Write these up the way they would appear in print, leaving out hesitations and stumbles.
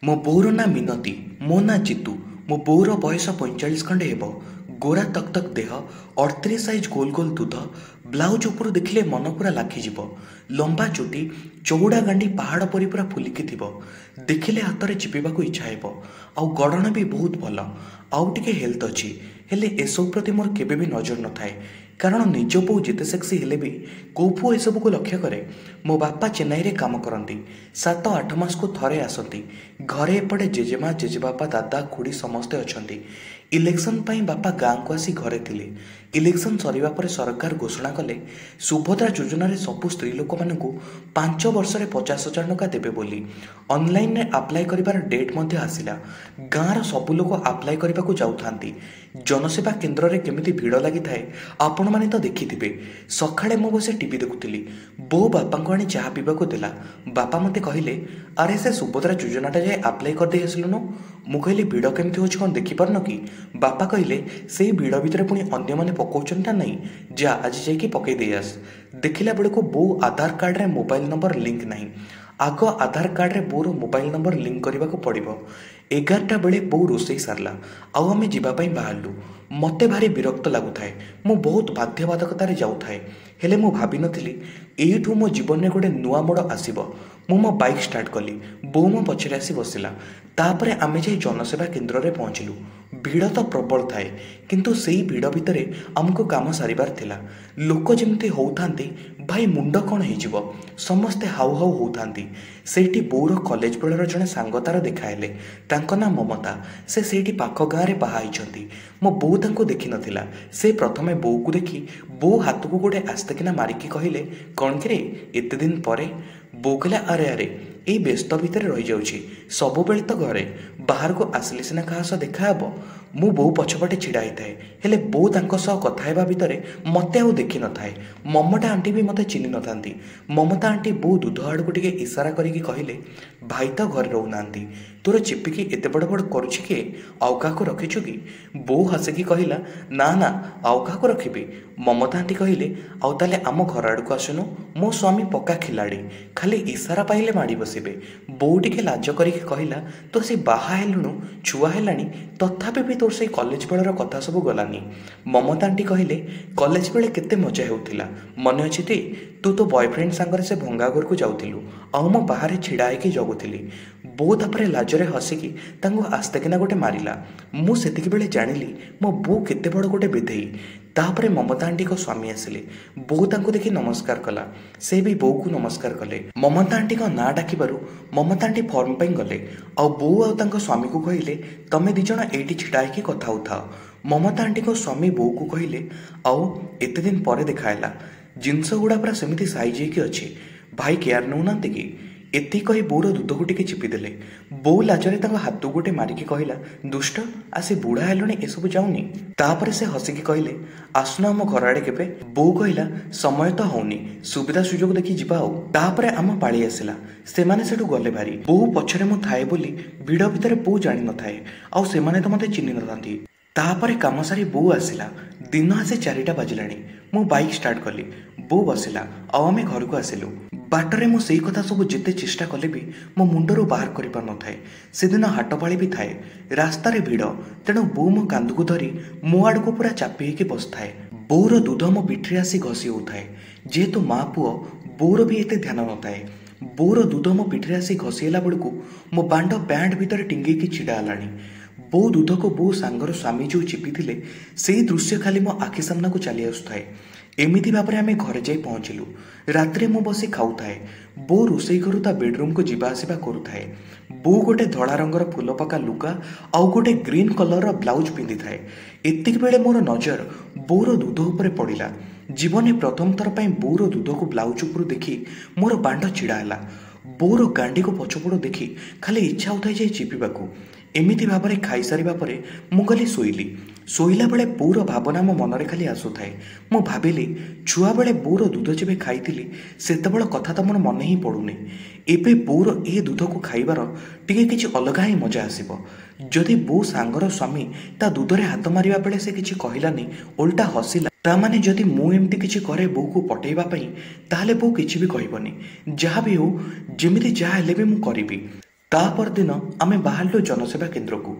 मो बोर ना मिनती मो ना जितू मो बोर बयस 45 खंडे हेब गोरा तक तक देह 38 साइज गोल गोल दूध ब्लाउज उपर देखिले मन पूरा लाखिजिब लंबा चुटी चौड़ा गांडी पहाड़ परी पूरा फुलिकी थिब देखिले हाथ में चिपिबाकू इच्छा हेब आउ गढ़न भी बहुत भल आउ टिके हेल्थ अच्छी हेले एसबू प्रति मोर केबे भी नजर न थाए कारण निज पो जिते सेक्सी हेले भी कौ पुओ एसबू को लक्ष्य करे। मो बापा चेन्नई रे काम करती 7-8 मास को थरे आसती घरे एपटे जेजेमा जेजेबापा दादा खुड़ी समस्ते अच्छा इलेक्शन पाई बापा गाँ को आसी घरे थिले। इलेक्शन सरिबा परे सरकार घोषणा कले सुभद्रा योजना रे सबु स्त्री लोक मानकू 5 वर्ष रे 50,000 टका देबे बोली ऑनलाइन रे अप्लाई करिबार डेट मध्ये आसिला। गाँर सबु लोक अप्लाई करबाकू जाउथांती जनसेवा केन्द्र रे केमिति भीड़ लागि थाए आपण माने तो देखिथिबे। सखाळे मो बसे टीवी देखुथिली बो बापा को आनी चाहा पीबाकू देला बापा मते कहिले अरे से सुभद्रा योजनाटा जाए अप्लाई कर दे आसलुनो मु कहली भिड़ केमती होछि कोन देखि पारनो कि बापा कहले सेही भिड़ भितर पुणी अन्य माने पकाउछन ना नहीं जा आज जाइकी पकई दे आस। देखिला बेलको बो आधार कार्ड रे मोबाइल नंबर लिंक नहीं आग आधार कार्ड रे बोर मोबाइल नंबर लिंक करने को पड़ो। 11टा बेले बो रोसई सारला आउ आमे जीवाई बाहरलु मते भारी विरक्त लगुए मु बहुत बाध्यबाधकतार जाऊए हेले मु भाभी नथिली एठू मो जीवन में गोटे नुआ मोड़ आसीबो। मु मो बाइक स्टार्ट कली बो मो पछरे आसी बसिला तापरे आमे जाई जनसेवा केन्द्र रे पहुँचलु। भिड़ तो प्रबल थाए किंतु सेही भिड़ भितर आमको काम सारिबार थिला। लोक जेमती होउथांती भाई मुंड कौन हो समस्ते हाउ हाउ होउथांती। सेठी बोर कॉलेज बेलर जड़े सांग तार देखाइले तांको ना ममता से सेठी पाख गाँव में बाहा होइछंती। मो बो तांको देखि नथिला से प्रथमे बो को देखी बो हाथ को गोटे आस्ते किना मारिकी कहले कौन कि रे एते दिन परे बो कहला अरे अरे ये व्यस्त भितर रही जाऊँगी सब बेले तो घरे बाहर को आसले सिना क्या सह देखा हे मु बो पछपटे छिड़ा थाए हेले बो तांको सह कथा हेबा भितरे मते आउ देखि न थाए। ममता आंटी भी मते चिन्हि न थांती। ममता आंटी बो दूध आड़ को टिके इशारा करिकी कहले भाई तो घर रहउनांती तोर चिपिकी एते बड़ बड़ करुछि के आउ काको रखिछु कि बो हसिकी कहला ना ना आउ काको रखिबी। ममता आंटी कहले आउ ताले आम घर आड़ को आसुनु मो स्वामी पक्का खिलाड़ी खाली इशारा पाइले माड़ी बसिबे। बो टिके लाज करिकी कहला तो से बाहा हेलुनु छुआ हेलानी तथापि भी तोर से कॉलेज बेलर कथा सब गलानी। ममता आंटी कहले कॉलेज बेले केते मजा हेउथिला मन अछि ती तू तो बॉयफ्रेंड सांगरे से भंगा घर को जाउथिलु आउ मो बाहर छिड़ा होइकी जगुथिली। बो तापरे लाजरे हसिकी तांको आस्ते किना गोटे मारिला। मु सेतिकी बेले जानिली मो बो केते बड़ गोटे विधेई। तापरे ममता आंटी को स्वामी आसिले बो तांको देखि नमस्कार कला से भी बो को नमस्कार कले। ममता आंटी को ना डाकिबारु ममता आंटी फॉर्म पे गले आउ बो आउ तांको स्वामी को कहले तमे दी जण एठी छिड़ा होइकी कथा उठाओ। ममता आंटी को स्वामी बो को कहले आउ एते दिन परे देखाइला जिनस गुड़ा पूरा सेमिति साइज होइकी अछि भाई केयर नउनांती कि एति कही बोर दूध को टिके चिपिदेले। बो लाजरे तांको हाथ गोटे मारिकी कहला दुष्ट आसी बुढ़ा हेलुनी एसबू जाऊनी। तापरे से हसिकी कहले आसुना आम घर आड़े केबे। बो कहला समय तो होनी सुविधा सुजोग देखि जिबा आउ। तापरे आम पाली आसिला सेमाने सेठू गले भारी बो पछरे मु थाए बोली भिड़ भितर बो जानि न थाए आउ सेमाने तो मते चिन्हि न थांती। तापरे काम सारी बो आसिला दिन आसे 4टा बाजिलाणी मु बाइक स्टार्ट कली बो बसिला आउ आमे घर को आसिलु। बाटरे मु सेई कथा सब जेते चेष्टा कले भी मो मुंडरू बाहर करि पार न थाए। से दिन हाटपाळी भी थाए रास्ता रे भिड़ तेणु बो मो कांद को धरी मो आड़ को पूरा चापी होइकी बसथाए। बोर दूध मो पिठरे आसी घसी होउथाए जेहेतु माँ पुओ बोर भी एते ध्यान न थाए। बोर दूध मो पिठरे आसी घसीला बेलू मो बांड पैंट भितर टिंगेकी छिड़ा हलानी। बो दूध को बो सांगर स्वामी जो चिपी थिले सेही दृश्य खाली मो आखि सामना को चली आसुथाए। एमिति भाबरे आमे घरे जाई पहुँचिलु। रात्रे मु बसी खाऊथाए बो रोसई करू ता बेडरूम को जीवा आसिबा करूथाए। बो गोटे धड़ा रंगर फुल पका लुगा आउ गोटे ग्रीन कलर ब्लाउज पिंधि थाए। एतिक बेले मोर नजर बोर दूध उपरे पड़िला। जीवन प्रथम थर पई बोर दूध को ब्लाउज उपरु देखि मोर बांड छिड़ा हला। बोर गांडी को पछपड़ देखि खाली इच्छा होता जाए चिपिबाकू। एमिति भाबरे खाई सारिबा परे मु गली शोइली। शोइला बेले बोर भावना मो मनरे खाली आसुथाए। मु भाबिली छुआ बेले बोर दूध जेबे खाइतिली सेतेबेल कथा तो मोर मन ही पड़ुनी। एबे बोर ए दूध को खाइबार टिके किछि अलगा ही मजा आसिबो। जदि बो सांगर स्वामी ता दूधरे हाथ मारिबा बेले से किछि कहिलानी उल्टा हसिला तामाने जदि मु एमती किछि करे बो को पटेइबा पई ताहले बो किछि भी कहबनी जहा भी हो जेमिति जहा हेले भी मु करिबी। ता परदिन आमे बाहरलु जनसेवा केन्द्र को।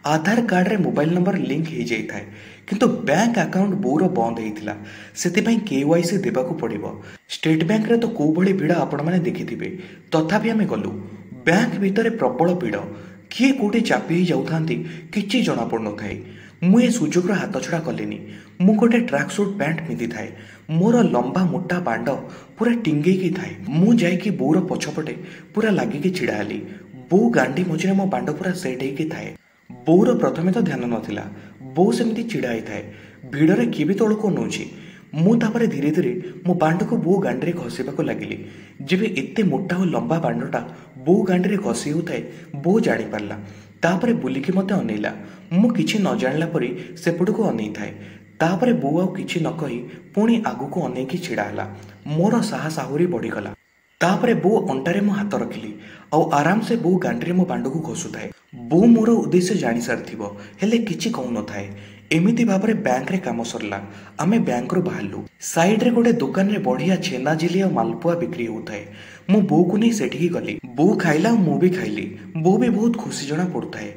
आधार कार्ड रे मोबाइल नंबर लिंक हो जाई थाए किंतु बैंक अकाउंट बोर बंद होइतिला। सेतिपई केवाईसी देबाकू पड़िबो। स्टेट बैंक रे तो को भली भिड़ आपण माने देखिथिबे। तथापि आमे गलु। बैंक भितरे प्रबल भिड़। किए कोठी चापी ही जाउथांती किछि जणा पड़न थाए। मु ए सुजोगर हाथ छड़ा कलिनी। मु गोटे ट्रैक सूट पैंट पिंधि थाए। मोर लंबा मोटा बांड पूरा टिंगेई की थाए। मु जाईकी बोर पछपटे पूरा लागिकी छिड़ा हली। बो गांडी मझिरे मो बांड पूरा सेट होइकी थाए। बोर प्रथमे तो ध्यान नथिला। बो सेमती छिड़ा ही थाए। भिड़रे किए भी तळको नउछि। मु तापरे धीरे धीरे मो बांड को बो गांडी घसीबाको लागिली। जेबे एते मोटा और लंबा बांडटा बो गांडी घसी होताए बो जानी पारला। तापरे बुलिकी मते अनेइला। मु किछि न जानला परी सेपटको अनेइ थाए। तापरे बो आउ किछि न कहि पुणी आगुको अनेइकी छिड़ा हला। मोर साहस आहुरी बढ़ीगला। तापरे बो अंटारे मो हाथ रखिली आउ आराम से बो गांडी मो बांड को घसुथाए। बो मोर उद्देश्य जानी सारिथिबो हेले किछि कहु नथाए। एमिति भाबरे बैंक रे काम सरला। आमे बैंक रो बाहरलु। साइड रे गोटे दुकान रे बढ़िया छेना झिली और मालपुआ बिक्री होताए। मु बो को नहीं सेठी गली। बो खाइला मु भी खाइली। बो भी बहुत खुशी जना पड़ुथाए।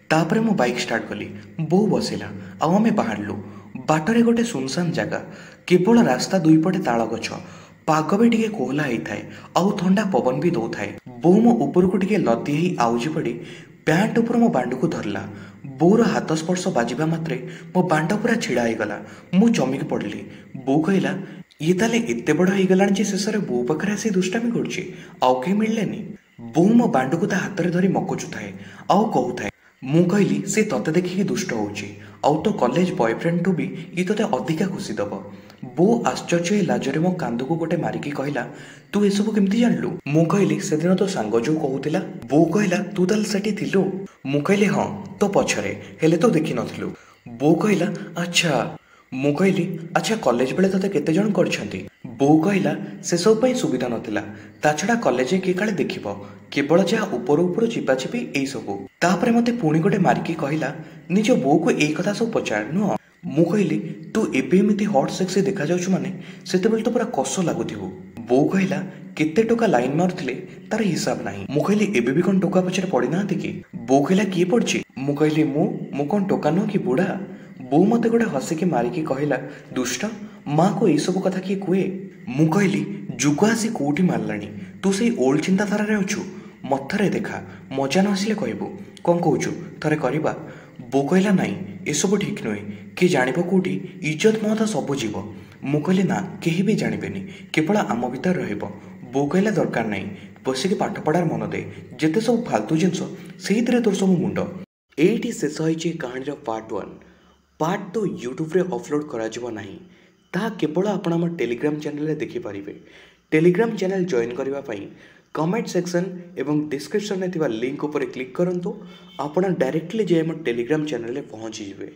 तापरे मो बाइक स्टार्ट कली। बो बसिला आउ आमे बाहरलु। बाटरे गोटे सुनसान जगह। केवल रास्ता दुई पटे ताल गछ। पाग भी टिके कोहला ही थाए आउ ठंडा पवन भी दौथाए। बो मो ऊपर को टिके लदी ही आउजी पड़ी पैंट ऊपर मो बांड को धरला। बोर हाथ स्पर्श बाजिबा मात्रे मो बांड पूरा छिड़ा हो गला। मु चमिक पड़ली। बो कहला ये ताले एते बड़ हो गलानी जे शेषरे बो पाखरे आसी दुष्टामी करछि आउ के मिललेनी। बो मो बांड को ता हाथ रे धरी मकुचुथाए आउ कहूथाए। मु कहली से तते देखिकी दुष्ट होउछि आउ तो कॉलेज बॉयफ्रेंड टू भी ये तते अधिका खुशी दब। बो आश्चर्य लाजरे मो कांद को गोटे मारिकी कहला तू ए सब केमती जानलु। मु कहली से दिन तो सांग जो कहूतिला। बो कहला तू ताल सेठी थिलु। मु कहली हां तो पछरे हेले तो देखि नथिलु। बो कहला अच्छा। मु कहली अच्छा कॉलेज बेले तते केते जण करछंती। बो कहला से सब पई सुविधा नथिला। ता छडा कॉलेज के काले देखिबो केवल जहा ऊपर ऊपर चिपा चिपी एई सब। तापरे मते पुणी गोटे मारिकी कहला निज बो को एई कथा सब पचार नु। मु कहली तू एबे एमिति हॉट सेक्सी देखा जाउछु माने सेतेबेल तो पूरा कस लागुथिबो। बो कहला केते टोका लाइन मारथिले तार हिसाब नाही। मु कहली एबे भी कोन टोका पछरे पड़ी नाथि की। बो कहला किए पड़छि। मु कहली मु कोन टोका न कि बुढ़ा। बो मते गोटे हसिकी मारिकी कहला दुष्ट माँ को यही सब कथा किए कुए। मु कहली जुग आसी कोठी मारलानी तू से ओल्ड चिंताधारा रे अछु। मथरे देखा मजा न आसिले कहबू कौन कहूचु थरे करबा। बो कहला नाई एसबू ठीक नुहे किए जानिबो कोठी इज्जत महत्व सब जीव। मु कहली ना केही भी जानिबेनी केवल आम भीतर रहिबो। बो कहला दरकार नाही बसिकी पाठ पढ़ार मन दे जेते सब फालतू जिनस सेहितरे तोर सब मुंड। एठी शेष होइछि कहानीर पार्ट 1। पार्ट 2 यूट्यूब रे अपलोड करा जिवो नाही। ताहा केवल आपण आम टेलीग्राम चैनल रे देखि परिबे। टेलीग्राम चैनल जॉइन करबा पई कमेंट सेक्शन एवं डिस्क्रिप्शन में थिबा लिंक ऊपर क्लिक करंतु। आपण डायरेक्टली जे हम टेलीग्राम चैनल रे पहुंची जिवे।